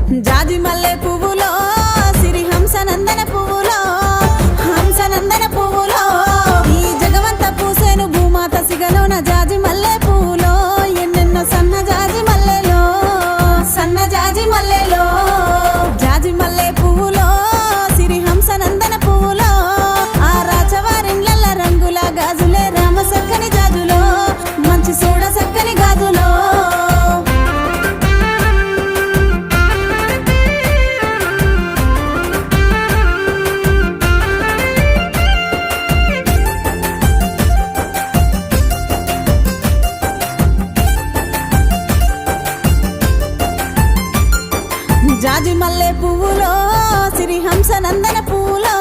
జాజి మల్లె పువ్వులో సిరి హంసనందన పువ్వులో హంసనందన పువ్వులో ఈ జగవంత పూసేను భూమాత సిగలోన జాజి మల్లె పువ్వులో ఎన్నెన్నో సన్న జాజి మల్లెలో సన్న జాజి మల్లెలో జాజి మల్లె పువ్వులో సిరి హంసనందన పువ్వులో ఆ రాచవారిండ్ల రంగుల గాజులే రామ సక్కని జాజులో మంచి సూడ సక్కని గాజులో జాజి మల్లె పువ్వులో సిరి హంసనందన పువ్వులో